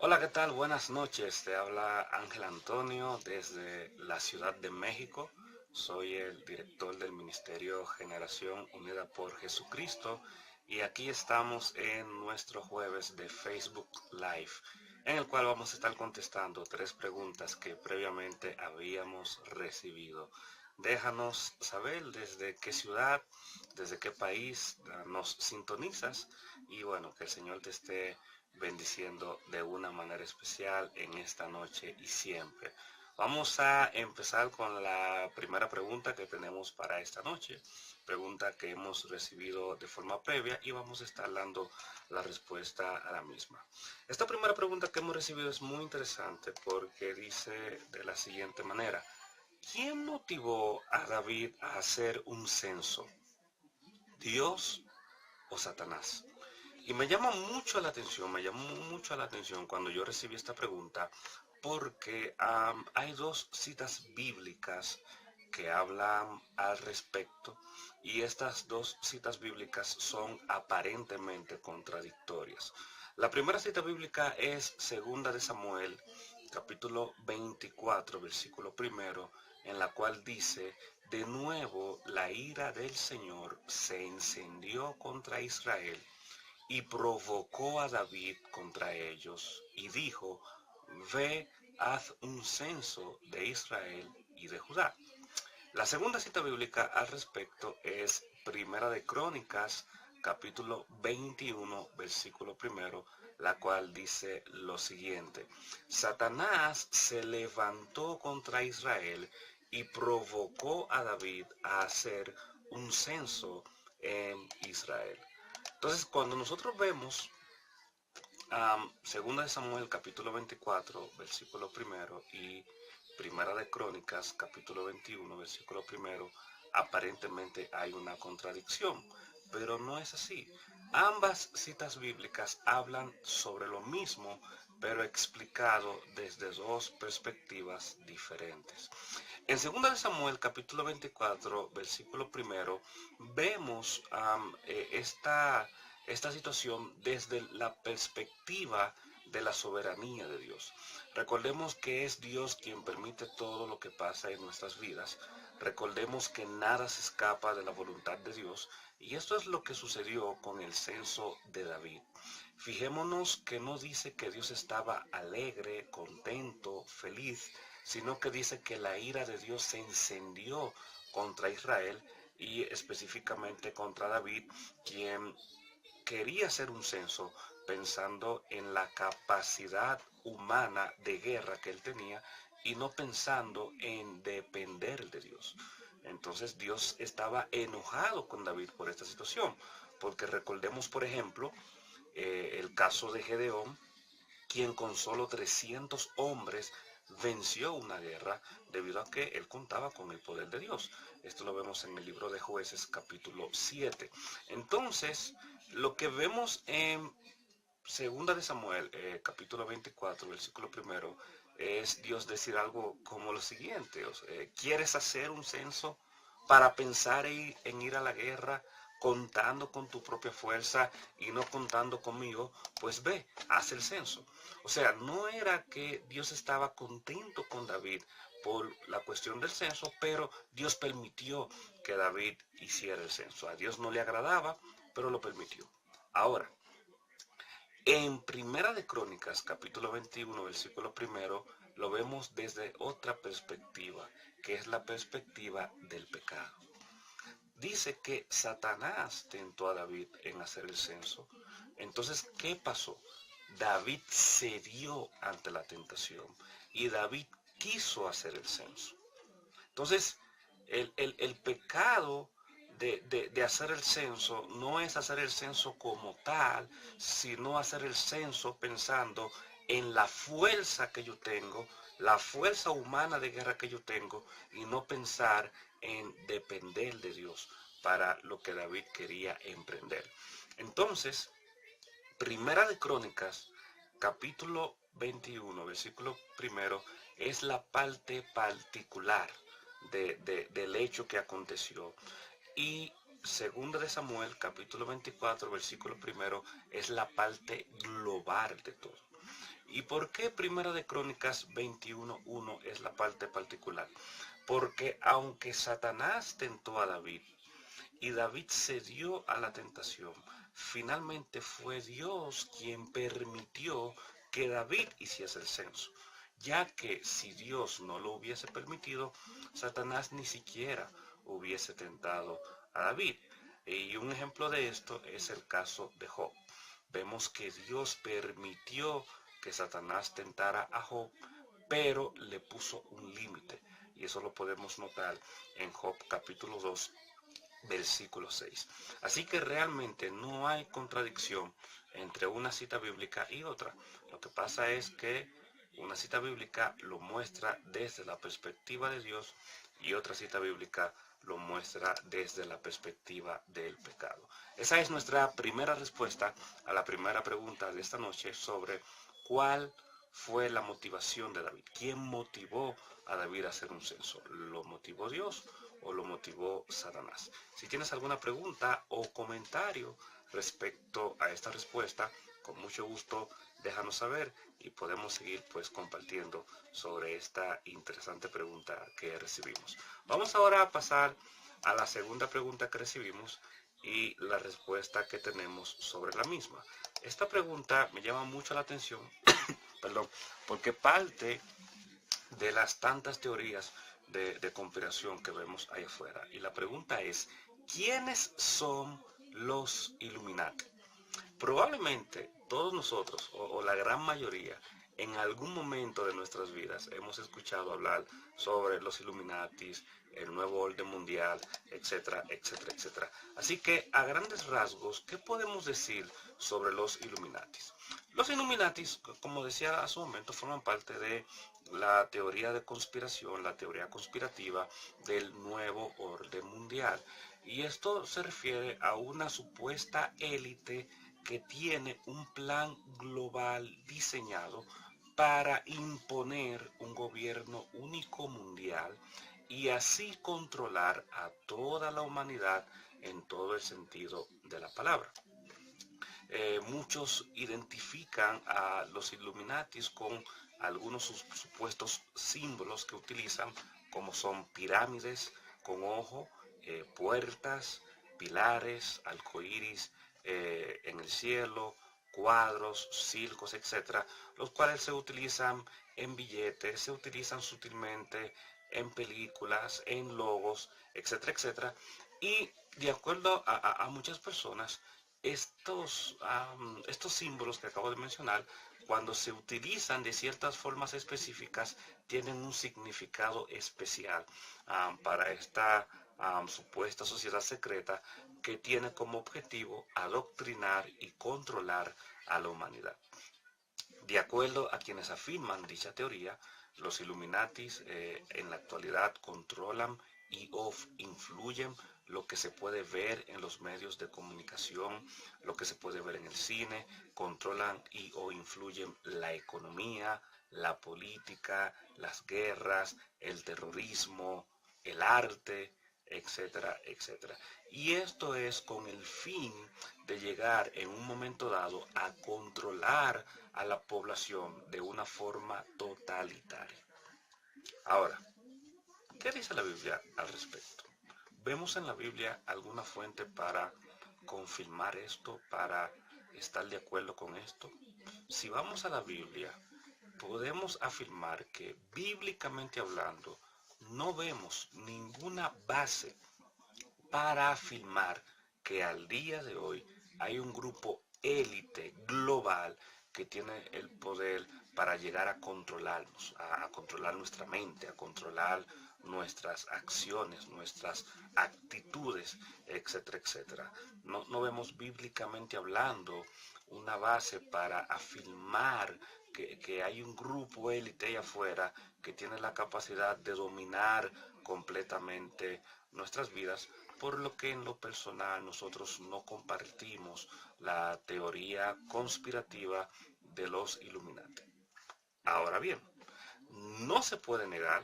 Hola, ¿qué tal? Buenas noches. Te habla Ángel Antonio desde la Ciudad de México. Soy el director del Ministerio Generación Unida por Jesucristo y aquí estamos en nuestro jueves de Facebook Live, en el cual vamos a estar contestando tres preguntas que previamente habíamos recibido. Déjanos saber desde qué ciudad, desde qué país nos sintonizas y bueno, que el Señor te esté bendiciendo de una manera especial en esta noche y siempre. Vamos a empezar con la primera pregunta que tenemos para esta noche, pregunta que hemos recibido de forma previa y vamos a estar dando la respuesta a la misma. Esta primera pregunta que hemos recibido es muy interesante porque dice de la siguiente manera: ¿quién motivó a David a hacer un censo? ¿Dios o Satanás? Y me llamó mucho la atención cuando yo recibí esta pregunta, porque hay dos citas bíblicas que hablan al respecto y estas dos citas bíblicas son aparentemente contradictorias. La primera cita bíblica es Segunda de Samuel, capítulo 24, versículo primero, en la cual dice: de nuevo la ira del Señor se encendió contra Israel y provocó a David contra ellos, y dijo: ve, haz un censo de Israel y de Judá. La segunda cita bíblica al respecto es Primera de Crónicas, capítulo 21, versículo primero, la cual dice lo siguiente: Satanás se levantó contra Israel y provocó a David a hacer un censo en Israel. Entonces, cuando nosotros vemos Segunda de Samuel capítulo 24, versículo primero, y Primera de Crónicas capítulo 21, versículo primero, aparentemente hay una contradicción, pero no es así. Ambas citas bíblicas hablan sobre lo mismo, pero explicado desde dos perspectivas diferentes. En Segunda de Samuel capítulo 24, versículo primero, vemos esta situación desde la perspectiva de la soberanía de Dios. Recordemos que es Dios quien permite todo lo que pasa en nuestras vidas. Recordemos que nada se escapa de la voluntad de Dios, y esto es lo que sucedió con el censo de David. Fijémonos que no dice que Dios estaba alegre, contento, feliz, sino que dice que la ira de Dios se encendió contra Israel y específicamente contra David, quien quería hacer un censo pensando en la capacidad humana de guerra que él tenía y no pensando en depender de Dios. Entonces Dios estaba enojado con David por esta situación, porque recordemos, por ejemplo, el caso de Gedeón, quien con solo 300 hombres venció una guerra debido a que él contaba con el poder de Dios. Esto lo vemos en el libro de Jueces capítulo 7. Entonces, lo que vemos en Segunda de Samuel, capítulo 24, versículo primero, es Dios decir algo como lo siguiente: o sea, ¿quieres hacer un censo para pensar en ir a la guerra contando con tu propia fuerza y no contando conmigo? Pues ve, haz el censo. O sea, no era que Dios estaba contento con David por la cuestión del censo, pero Dios permitió que David hiciera el censo. A Dios no le agradaba, pero lo permitió. Ahora, en Primera de Crónicas, capítulo 21, versículo primero, lo vemos desde otra perspectiva, que es la perspectiva del pecado. Dice que Satanás tentó a David en hacer el censo. Entonces, ¿qué pasó? David cedió ante la tentación y David quiso hacer el censo. Entonces, el pecado de hacer el censo no es hacer el censo como tal, sino hacer el censo pensando en la fuerza que yo tengo, la fuerza humana de guerra que yo tengo, y no pensar en depender de Dios para lo que David quería emprender. Entonces, Primera de Crónicas, capítulo 21, versículo primero, es la parte particular del hecho que aconteció. Y Segunda de Samuel, capítulo 24, versículo primero, es la parte global de todo. ¿Y por qué Primera de Crónicas 21:1 es la parte particular? Porque aunque Satanás tentó a David y David cedió a la tentación, finalmente fue Dios quien permitió que David hiciese el censo, ya que si Dios no lo hubiese permitido, Satanás ni siquiera hubiese tentado a David. Y un ejemplo de esto es el caso de Job. Vemos que Dios permitió que Satanás tentara a Job, pero le puso un límite. Y eso lo podemos notar en Job capítulo 2, versículo 6. Así que realmente no hay contradicción entre una cita bíblica y otra. Lo que pasa es que una cita bíblica lo muestra desde la perspectiva de Dios y otra cita bíblica lo muestra desde la perspectiva del pecado. Esa es nuestra primera respuesta a la primera pregunta de esta noche sobre cuál fue la motivación de David. ¿Quién motivó a David a hacer un censo? ¿Lo motivó Dios o lo motivó Satanás? Si tienes alguna pregunta o comentario respecto a esta respuesta, con mucho gusto déjanos saber y podemos seguir pues compartiendo sobre esta interesante pregunta que recibimos. Vamos ahora a pasar a la segunda pregunta que recibimos y la respuesta que tenemos sobre la misma. Esta pregunta me llama mucho la atención, perdón, porque parte de las tantas teorías de conspiración que vemos ahí afuera. Y la pregunta es, ¿quiénes son los Illuminati? Probablemente todos nosotros, o la gran mayoría, en algún momento de nuestras vidas hemos escuchado hablar sobre los Illuminatis, el nuevo orden mundial, etcétera, etcétera, etcétera. Así que a grandes rasgos, ¿qué podemos decir sobre los Illuminatis? Los Illuminatis, como decía hace un momento, forman parte de la teoría de conspiración, la teoría conspirativa del nuevo orden mundial. Y esto se refiere a una supuesta élite que tiene un plan global diseñado para imponer un gobierno único mundial y así controlar a toda la humanidad en todo el sentido de la palabra. Muchos identifican a los Illuminatis con algunos supuestos símbolos que utilizan, como son pirámides con ojo, puertas, pilares, arcoíris en el cielo, cuadros, circos, etcétera, los cuales se utilizan en billetes, se utilizan sutilmente en películas, en logos, etcétera, etcétera. Y de acuerdo a muchas personas, estos símbolos que acabo de mencionar, cuando se utilizan de ciertas formas específicas, tienen un significado especial para esta supuesta sociedad secreta que tiene como objetivo adoctrinar y controlar a la humanidad. De acuerdo a quienes afirman dicha teoría, los Illuminatis en la actualidad controlan y influyen lo que se puede ver en los medios de comunicación, lo que se puede ver en el cine, controlan y o influyen la economía, la política, las guerras, el terrorismo, el arte, etcétera, etcétera. Y esto es con el fin de llegar en un momento dado a controlar a la población de una forma totalitaria. Ahora, ¿qué dice la Biblia al respecto? ¿Vemos en la Biblia alguna fuente para confirmar esto, para estar de acuerdo con esto? Si vamos a la Biblia, podemos afirmar que bíblicamente hablando, no vemos ninguna base para afirmar que al día de hoy hay un grupo élite global que tiene el poder para llegar a controlarnos, a controlar nuestra mente, a controlar nuestras acciones, nuestras actitudes, etcétera, etcétera. No vemos bíblicamente hablando una base para afirmar que hay un grupo élite ahí afuera que tiene la capacidad de dominar completamente nuestras vidas, por lo que en lo personal nosotros no compartimos la teoría conspirativa de los Illuminati. Ahora bien, no se puede negar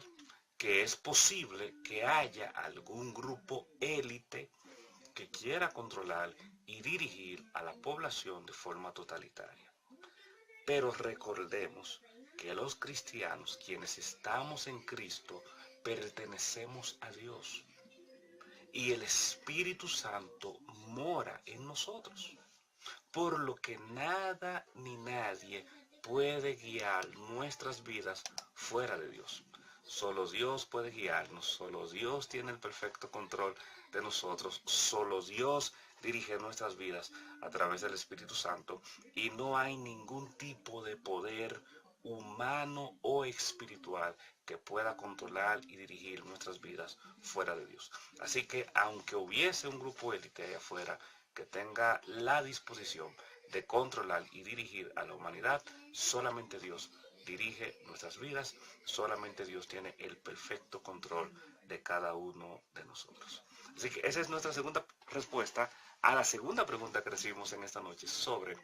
que es posible que haya algún grupo élite que quiera controlar y dirigir a la población de forma totalitaria. Pero recordemos que los cristianos, quienes estamos en Cristo, pertenecemos a Dios y el Espíritu Santo mora en nosotros, por lo que nada ni nadie puede guiar nuestras vidas fuera de Dios. Solo Dios puede guiarnos, solo Dios tiene el perfecto control de nosotros, solo Dios dirige nuestras vidas a través del Espíritu Santo y no hay ningún tipo de poder humano o espiritual que pueda controlar y dirigir nuestras vidas fuera de Dios. Así que aunque hubiese un grupo élite allá afuera que tenga la disposición de controlar y dirigir a la humanidad, solamente Dios dirige nuestras vidas, solamente Dios tiene el perfecto control de cada uno de nosotros. Así que esa es nuestra segunda respuesta a la segunda pregunta que recibimos en esta noche sobre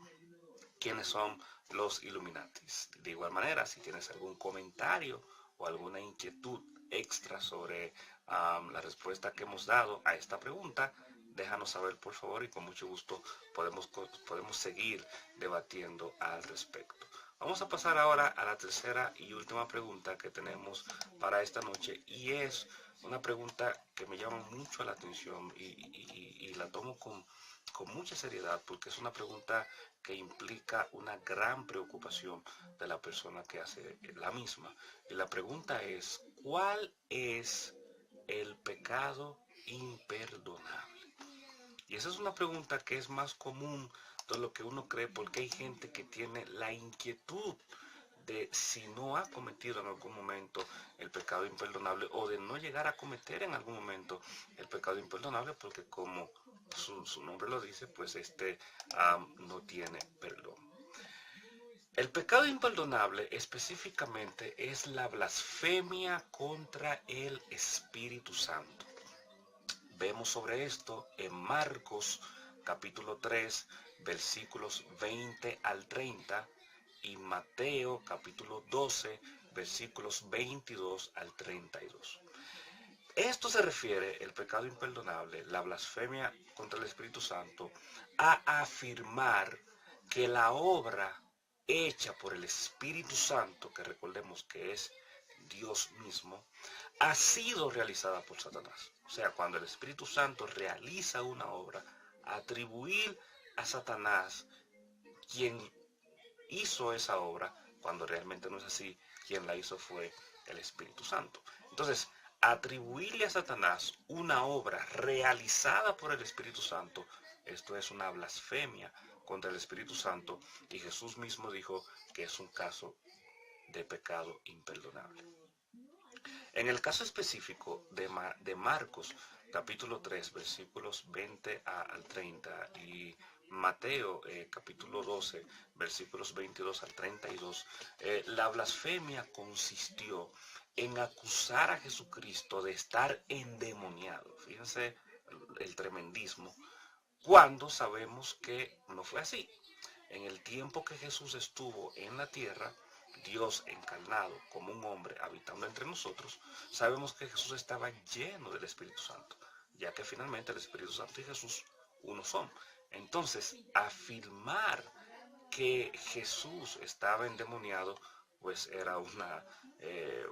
quiénes son los Illuminatis. De igual manera, si tienes algún comentario o alguna inquietud extra sobre la respuesta que hemos dado a esta pregunta, déjanos saber por favor y con mucho gusto podemos seguir debatiendo al respecto. Vamos a pasar ahora a la tercera y última pregunta que tenemos para esta noche y es una pregunta que me llama mucho la atención y la tomo con mucha seriedad porque es una pregunta que implica una gran preocupación de la persona que hace la misma. Y la pregunta es, ¿cuál es el pecado imperdonable? Y esa es una pregunta que es más común de lo que uno cree porque hay gente que tiene la inquietud de si no ha cometido en algún momento el pecado imperdonable o de no llegar a cometer en algún momento el pecado imperdonable porque como su nombre lo dice, pues no tiene perdón. El pecado imperdonable específicamente es la blasfemia contra el Espíritu Santo. Vemos sobre esto en Marcos capítulo 3 versículos 20 al 30 y Mateo capítulo 12 versículos 22 al 32. Esto se refiere, el pecado imperdonable, la blasfemia contra el Espíritu Santo, a afirmar que la obra hecha por el Espíritu Santo, que recordemos que es Dios mismo, ha sido realizada por Satanás. O sea, cuando el Espíritu Santo realiza una obra, atribuir a Satanás quien hizo esa obra, cuando realmente no es así, quien la hizo fue el Espíritu Santo. Entonces, atribuirle a Satanás una obra realizada por el Espíritu Santo, esto es una blasfemia contra el Espíritu Santo y Jesús mismo dijo que es un caso de pecado imperdonable. En el caso específico de Marcos, capítulo 3, versículos 20 al 30 y Mateo, capítulo 12, versículos 22 al 32, la blasfemia consistió en acusar a Jesucristo de estar endemoniado. Fíjense el tremendismo, cuando sabemos que no fue así. En el tiempo que Jesús estuvo en la tierra, Dios encarnado como un hombre habitando entre nosotros, sabemos que Jesús estaba lleno del Espíritu Santo, ya que finalmente el Espíritu Santo y Jesús uno son. Entonces, afirmar que Jesús estaba endemoniado, pues era una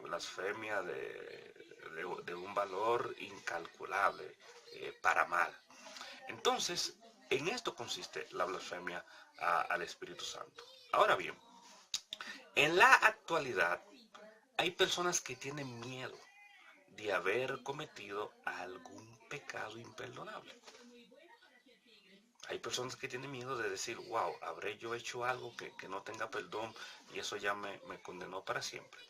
blasfemia de un valor incalculable para mal. Entonces, en esto consiste la blasfemia al Espíritu Santo. Ahora bien, en la actualidad hay personas que tienen miedo de haber cometido algún pecado imperdonable. Hay personas que tienen miedo de decir, wow, habré yo hecho algo que no tenga perdón y eso ya me condenó para siempre.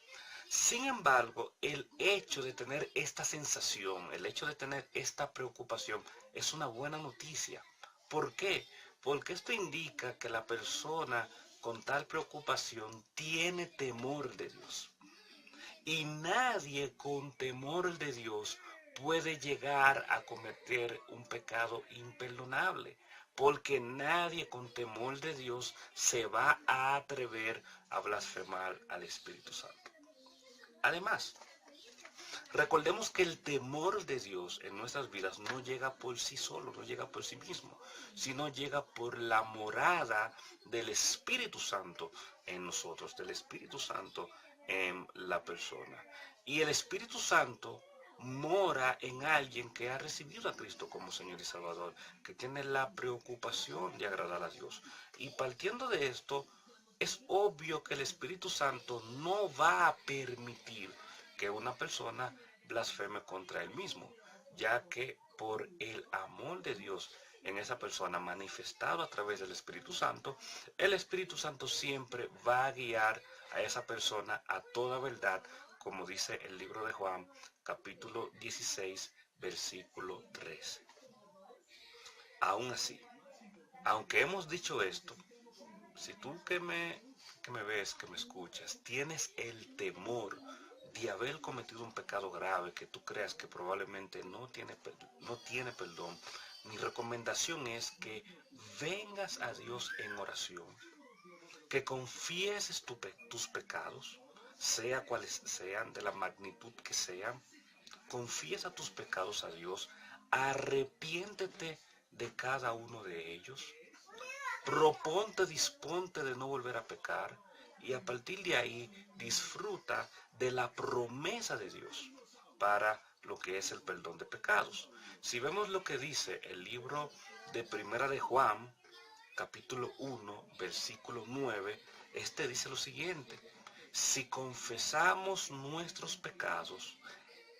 Sin embargo, el hecho de tener esta sensación, el hecho de tener esta preocupación es una buena noticia. ¿Por qué? Porque esto indica que la persona con tal preocupación tiene temor de Dios. Y nadie con temor de Dios puede llegar a cometer un pecado imperdonable, porque nadie con temor de Dios se va a atrever a blasfemar al Espíritu Santo. Además, Recordemos que el temor de Dios en nuestras vidas no llega por sí solo, no llega por sí mismo, sino llega por la morada del Espíritu Santo en nosotros, del Espíritu Santo en la persona. Y el Espíritu Santo mora en alguien que ha recibido a Cristo como Señor y Salvador, que tiene la preocupación de agradar a Dios. Y partiendo de esto, es obvio que el Espíritu Santo no va a permitir que una persona blasfeme contra él mismo, ya que por el amor de Dios en esa persona manifestado a través del Espíritu Santo, el Espíritu Santo siempre va a guiar a esa persona a toda verdad, como dice el libro de Juan, capítulo 16, versículo 3. Aún así, aunque hemos dicho esto, si tú que me ves, que me escuchas, tienes el temor de haber cometido un pecado grave que tú creas que probablemente no tiene perdón, mi recomendación es que vengas a Dios en oración, que confieses tus pecados, sea cuales sean, de la magnitud que sean. Confiesa tus pecados a Dios, arrepiéntete de cada uno de ellos, disponte de no volver a pecar, y a partir de ahí disfruta de la promesa de Dios para lo que es el perdón de pecados. Si vemos lo que dice el libro de Primera de Juan, capítulo 1, versículo 9, este dice lo siguiente: si confesamos nuestros pecados,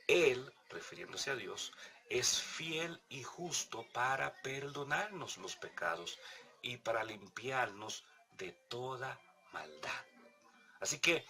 Él, refiriéndose a Dios, es fiel y justo para perdonarnos los pecados y para limpiarnos de toda maldad. Así que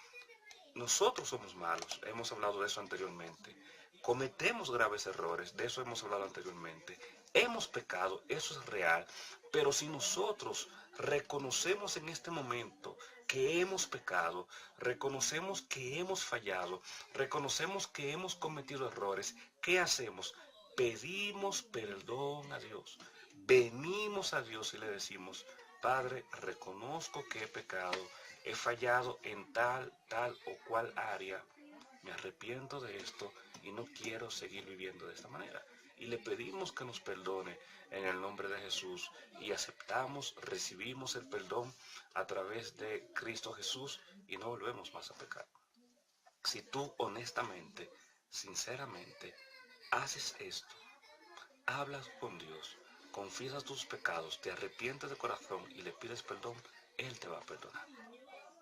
nosotros somos malos, hemos hablado de eso anteriormente. Cometemos graves errores, de eso hemos hablado anteriormente. Hemos pecado, eso es real, pero si nosotros reconocemos en este momento que hemos pecado, reconocemos que hemos fallado, reconocemos que hemos cometido errores, ¿qué hacemos? Pedimos perdón a Dios. Venimos a Dios y le decimos: Padre, reconozco que he pecado, he fallado en tal o cual área, me arrepiento de esto y no quiero seguir viviendo de esta manera. Y le pedimos que nos perdone en el nombre de Jesús, y recibimos el perdón a través de Cristo Jesús, y no volvemos más a pecar. Si tú honestamente, sinceramente, haces esto, hablas con Dios, confiesas tus pecados, te arrepientes de corazón y le pides perdón, Él te va a perdonar.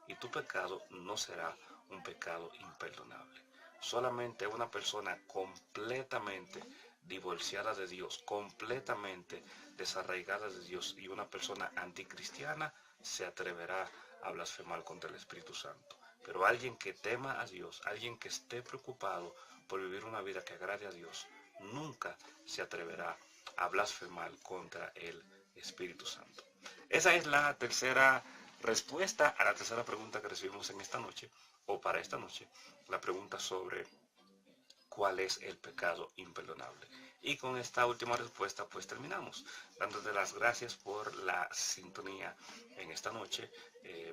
Y tu pecado no será un pecado imperdonable. Solamente una persona completamente divorciada de Dios, completamente desarraigada de Dios, y una persona anticristiana se atreverá a blasfemar contra el Espíritu Santo. Pero alguien que tema a Dios, alguien que esté preocupado por vivir una vida que agrade a Dios, nunca se atreverá a blasfemar contra el Espíritu Santo. Esa es la tercera respuesta a la tercera pregunta que recibimos en esta noche, o para esta noche, la pregunta sobre cuál es el pecado imperdonable. Y con esta última respuesta pues terminamos, dándote las gracias por la sintonía en esta noche.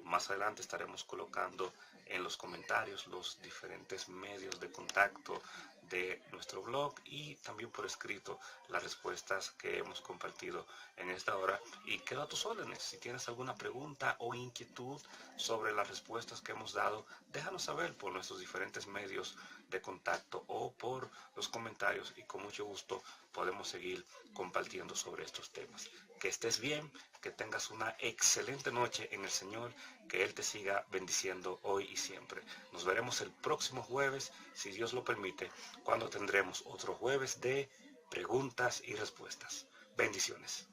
Más adelante estaremos colocando en los comentarios los diferentes medios de contacto de nuestro blog, y también por escrito las respuestas que hemos compartido en esta hora, y quedo a tus órdenes. Si tienes alguna pregunta o inquietud sobre las respuestas que hemos dado, déjanos saber por nuestros diferentes medios de contacto o por los comentarios, y con mucho gusto podemos seguir compartiendo sobre estos temas. Que estés bien, que tengas una excelente noche en el Señor, que Él te siga bendiciendo hoy y siempre. Nos veremos el próximo jueves, si Dios lo permite, cuando tendremos otro jueves de preguntas y respuestas. Bendiciones.